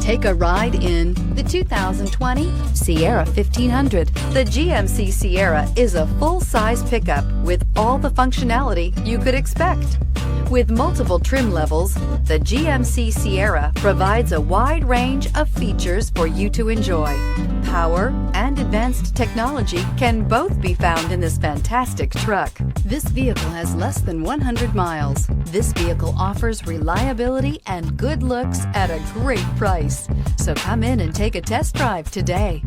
Take a ride in the 2020 Sierra 1500. The GMC Sierra is a full-size pickup with all the functionality you could expect. With multiple trim levels, the GMC Sierra provides a wide range of features for you to enjoy. Power and advanced technology can both be found in this fantastic truck. This vehicle has less than 100 miles. This vehicle offers reliability and good looks at a great price. So come in and take a test drive today.